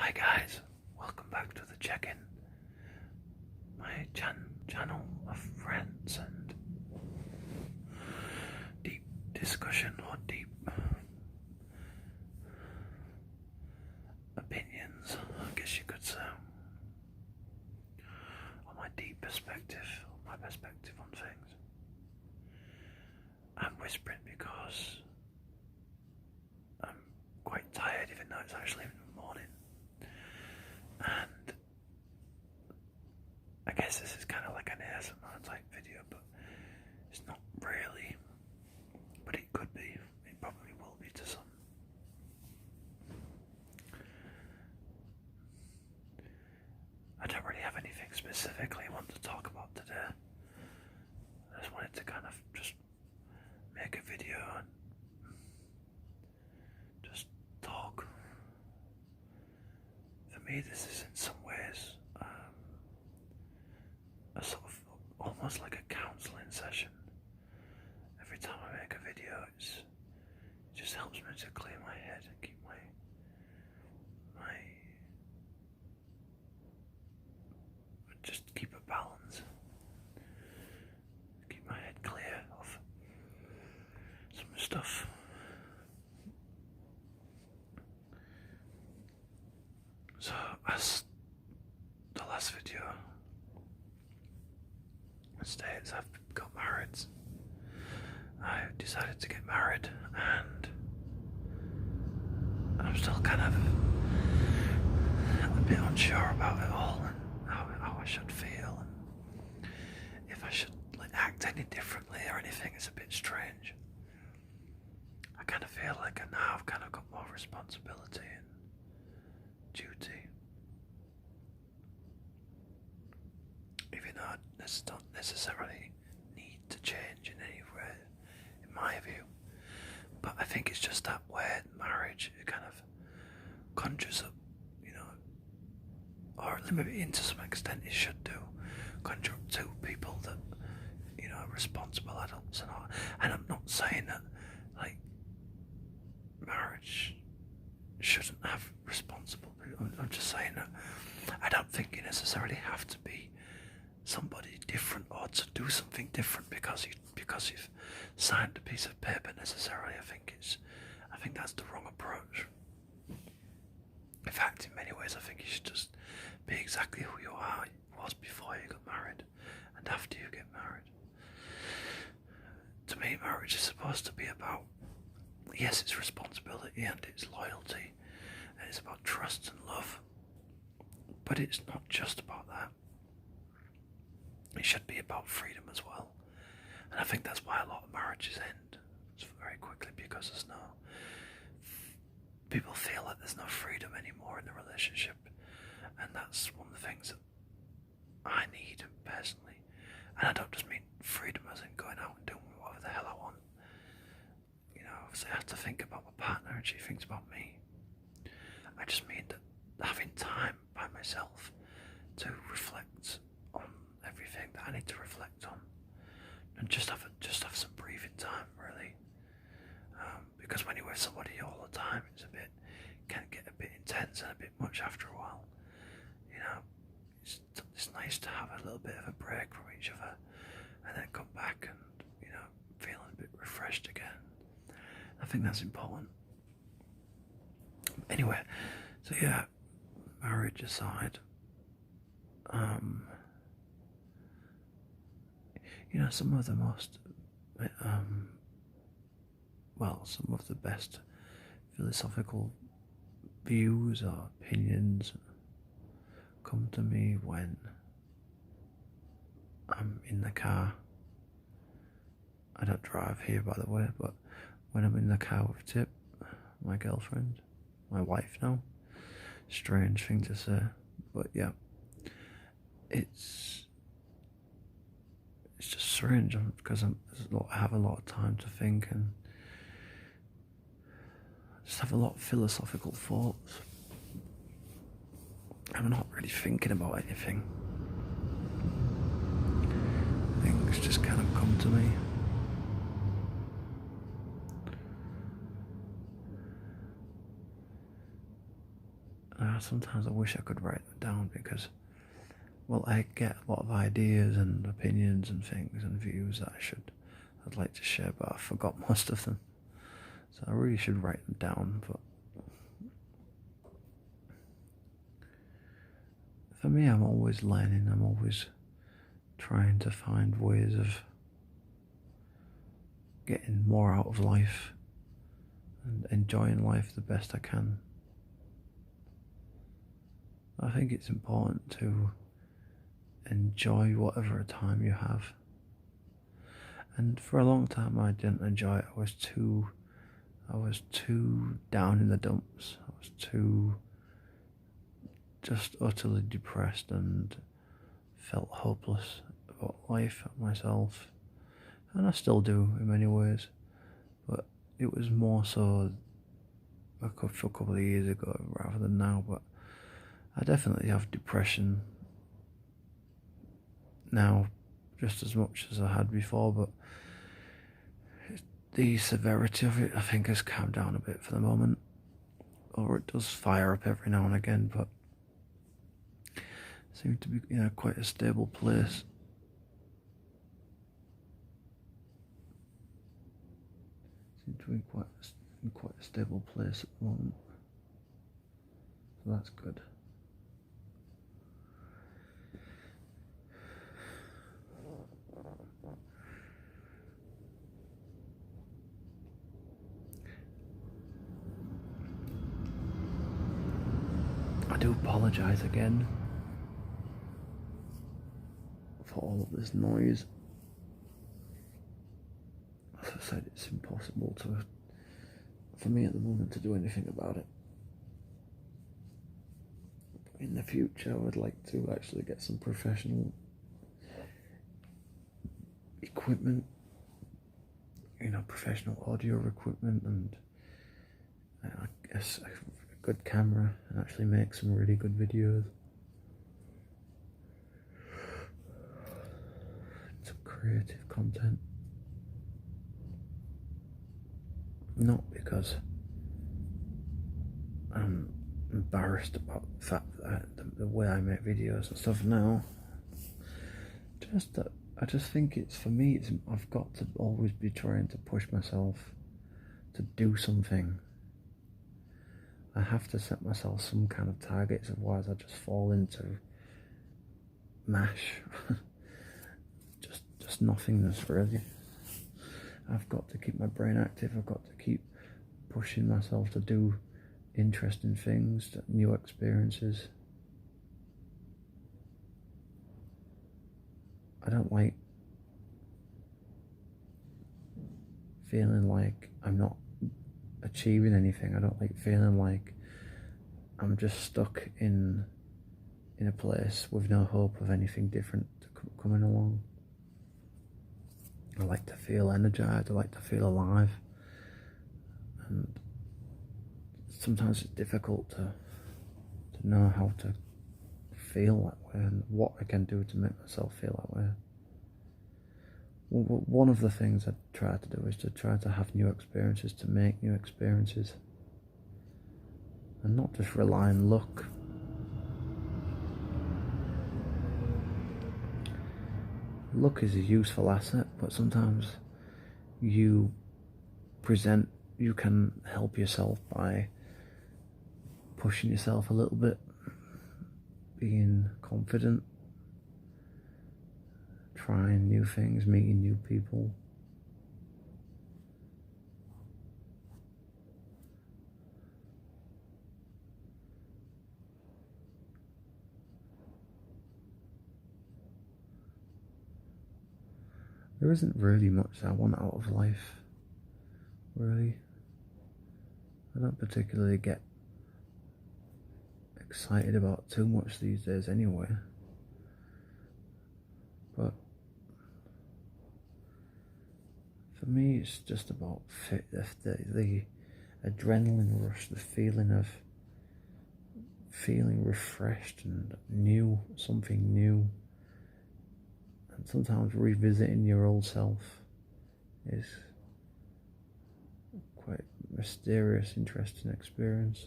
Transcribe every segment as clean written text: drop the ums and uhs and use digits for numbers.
Hi guys, welcome back to the check-in. My channel of friends and deep discussion or deep opinions, I guess you could say, on my deep perspective, my perspective on things. I'm whispering because I'm quite tired, even though it's actually in the morning. And I guess this is kind of like an ASMR type video, but it's not really. But it could be. It probably will be to some. I don't really have anything specifically I want to talk about today. I just wanted to kind of just make a video and just talk. For me, this is in some ways a sort of almost like a counselling session. Every time I make a video, it just helps me to clear my head and keep my just keep a balance. Keep my head clear of some stuff. So, as the last video states, I've got married. I decided to get married, and I'm still kind of a bit unsure about it all and how I should feel and if I should act any differently or anything. It's a bit strange. I kind of feel like now I've kind of got more responsibility and duty, even though I don't necessarily need to change in any way, in my view. But I think it's just that way marriage, it kind of conjures up, or maybe to some extent it should do, conjure up two people that, are responsible adults and all. And I'm not saying that, marriage shouldn't have responsible people. I'm just saying that I don't think you necessarily have to be somebody different or to do something different because you've signed a piece of paper necessarily. I think that's the wrong approach. In fact, in many ways, I think you should just be exactly who you are, was before you got married and after you get married. To me, marriage is supposed to be about, yes, it's responsibility and it's loyalty and it's about trust and love, but it's not just about that. It should be about freedom as well. And I think that's why a lot of marriages end very quickly, because people feel like there's no freedom anymore in the relationship. And that's one of the things that I need personally. And I don't just mean freedom as in going out and doing whatever the hell I want. Obviously I have to think about my partner and she thinks about me. I just mean that having time by myself to reflect on everything that I need to reflect on, and just have some breathing time, really. Because when you're with somebody all the time, can get a bit intense and a bit much after a while. It's nice to have a little bit of a break from each other, and then come back and feeling a bit refreshed again. I think that's important. Anyway, so yeah, marriage aside, some of the most, some of the best philosophical views or opinions come to me when I'm in the car. I don't drive here, by the way, but when I'm in the car with Chit, my girlfriend, my wife now. Strange thing to say, but yeah, it's just strange because I have a lot of time to think and just have a lot of philosophical thoughts. I'm not really thinking about anything. Things just kind of come to me. Sometimes I wish I could write them down because, well, I get a lot of ideas and opinions and things and views that I'd like to share, but I forgot most of them. So I really should write them down. But for me, I'm always learning. I'm always trying to find ways of getting more out of life and enjoying life the best I can. I think it's important to enjoy whatever time you have. And for a long time I didn't enjoy it. I was too down in the dumps. I was too just utterly depressed and felt hopeless about life and myself. And I still do in many ways. But it was more so for a couple of years ago rather than now. But I definitely have depression now just as much as I had before, but the severity of it I think has calmed down a bit for the moment. Or it does fire up every now and again, but I seem to be in quite a stable place. Seem to be in quite a stable place at the moment. So that's good. I do apologise again for all of this noise. As I said, it's impossible for me at the moment to do anything about it. But in the future I would like to actually get some professional equipment, professional audio equipment, and I guess a good camera, and actually make some really good videos. Some creative content. Not because I'm embarrassed about the fact that the way I make videos and stuff now. Just that I just think for me, I've got to always be trying to push myself to do something. I have to set myself some kind of targets, otherwise I just fall into mash. just nothingness really. I've got to keep my brain active. I've got to keep pushing myself to do interesting things, new experiences. I don't like feeling like I'm not achieving anything. I don't like feeling like I'm just stuck in a place with no hope of anything different coming along. I like to feel energized. I like to feel alive, and sometimes it's difficult to know how to feel that way and what I can do to make myself feel that way. Well, one of the things I try to do is to try to have new experiences, to make new experiences, and not just rely on luck. Luck is a useful asset, but sometimes you can help yourself by pushing yourself a little bit, being confident, trying new things, meeting new people. There isn't really much I want out of life, really. I don't particularly get excited about too much these days anyway. But for me, it's just about the adrenaline rush, the feeling of feeling refreshed and new, something new. And sometimes revisiting your old self is quite a mysterious, interesting experience.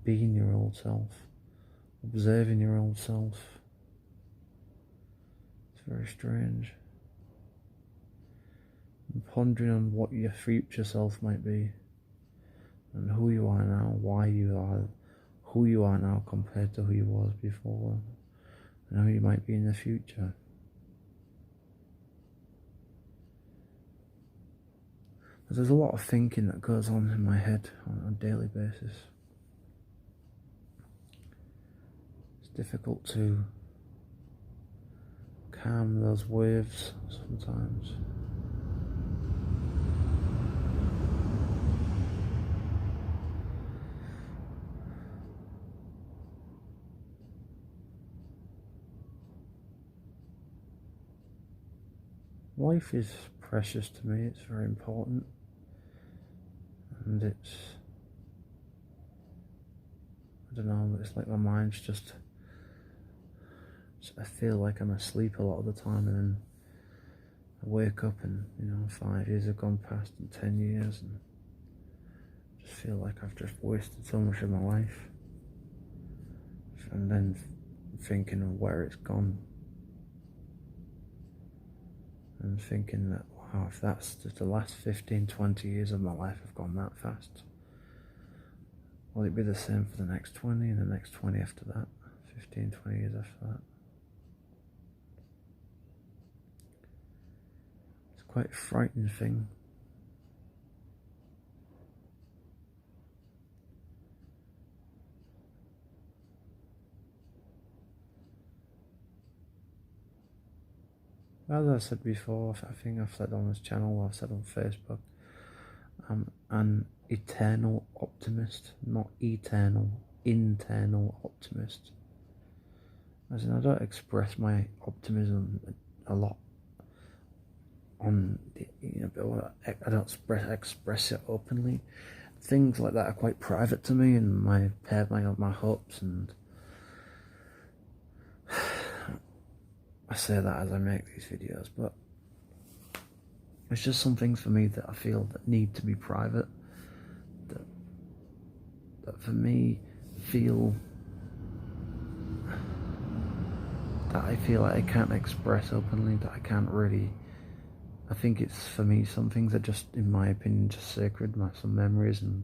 being your old self, observing your old self. It's very strange. And pondering on what your future self might be, and who you are now, why you are who you are now compared to who you was before, and how you might be in the future. There's a lot of thinking that goes on in my head on a daily basis. It's difficult to calm those waves sometimes. Life is precious to me, it's very important, and I don't know, it's like my mind's just, I feel like I'm asleep a lot of the time, and then I wake up and, 5 years have gone past and 10 years, and I just feel like I've just wasted so much of my life, and then thinking of where it's gone. And thinking that, wow, if that's just the last 15, 20 years of my life have gone that fast, will it be the same for the next 20 and the next 20 after that, 15, 20 years after that? It's quite a frightening thing. As I said before, I think I've said on this channel, I've said on Facebook, I'm an eternal optimist, not eternal, internal optimist. As in, I don't express my optimism a lot on the, I don't express it openly. Things like that are quite private to me, and my hopes, and I say that as I make these videos, but it's just some things for me that I feel that need to be private, that for me feel that I feel like I can't express openly, that I can't really. I think it's, for me, some things are just, in my opinion, just sacred, some memories and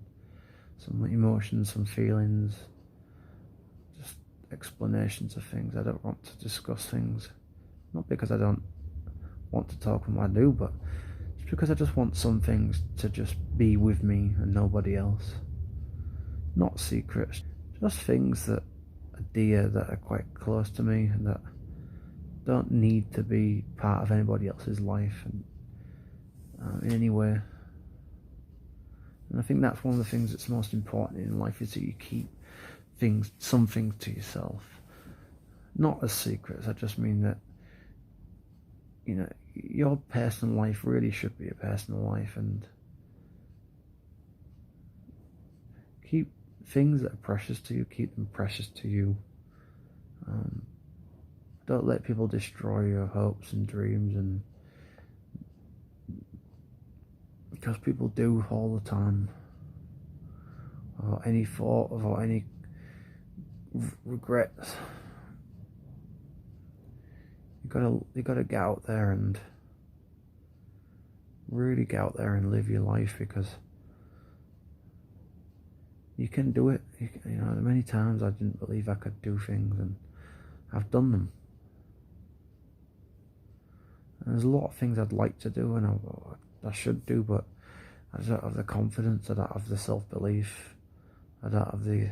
some emotions, some feelings, just explanations of things. I don't want to discuss things. Not because I don't want to talk when I do, but it's because I just want some things to just be with me and nobody else. Not secrets, just things that are dear, that are quite close to me, and that don't need to be part of anybody else's life and in any way. And I think that's one of the things that's most important in life, is that you keep some things to yourself. Not as secrets, I just mean that your personal life really should be a personal life, and keep things that are precious to you, keep them precious to you. Don't let people destroy your hopes and dreams, and because people do all the time, or any thought of, or any regrets. You gotta get out there and really get out there and live your life, because you can do it. Many times I didn't believe I could do things, and I've done them. And there's a lot of things I'd like to do, and I should do, but I don't have the confidence, I don't have the self-belief, I don't have the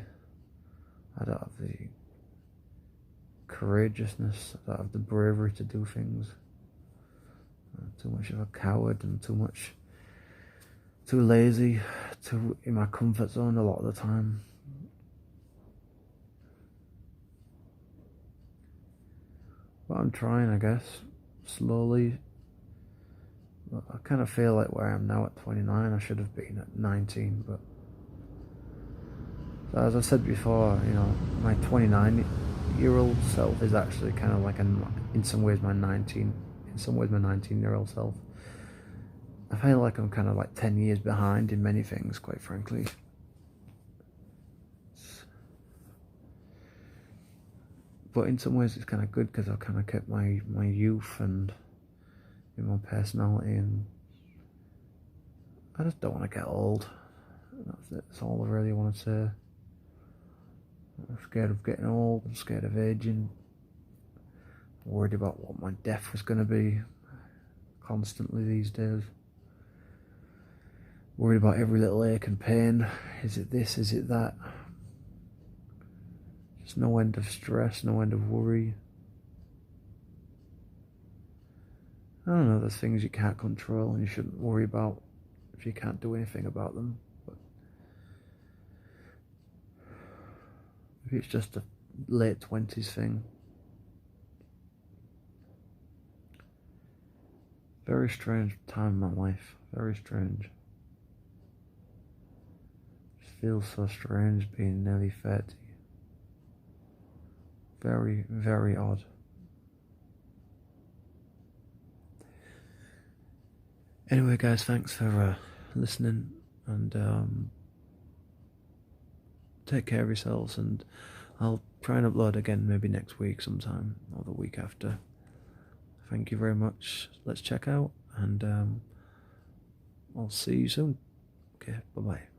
courageousness, I don't have the bravery to do things. I'm too much of a coward, and too lazy, too in my comfort zone a lot of the time. But I'm trying, I guess, slowly. But I kind of feel like where I am now at 29, I should have been at 19, but so as I said before, my 29-year-old self is actually kind of like in some ways my 19-year-old self. I feel like I'm kind of like 10 years behind in many things, quite frankly. but in some ways it's kind of good because I've kind of kept my youth and my personality, and I just don't want to get old. That's all I really want to say. I'm scared of getting old, I'm scared of aging, I'm worried about what my death was going to be constantly these days. Worried about every little ache and pain. Is it this, is it that? There's no end of stress, no end of worry. I don't know, there's things you can't control and you shouldn't worry about if you can't do anything about them. But maybe it's just a late 20s thing. Very strange time in my life. Very strange. It feels so strange being nearly 30. Very, very odd. Anyway, guys, thanks for listening, and take care of yourselves, and I'll try and upload again maybe next week sometime, or the week after. Thank you very much. Let's check out, and I'll see you soon. Okay, bye-bye.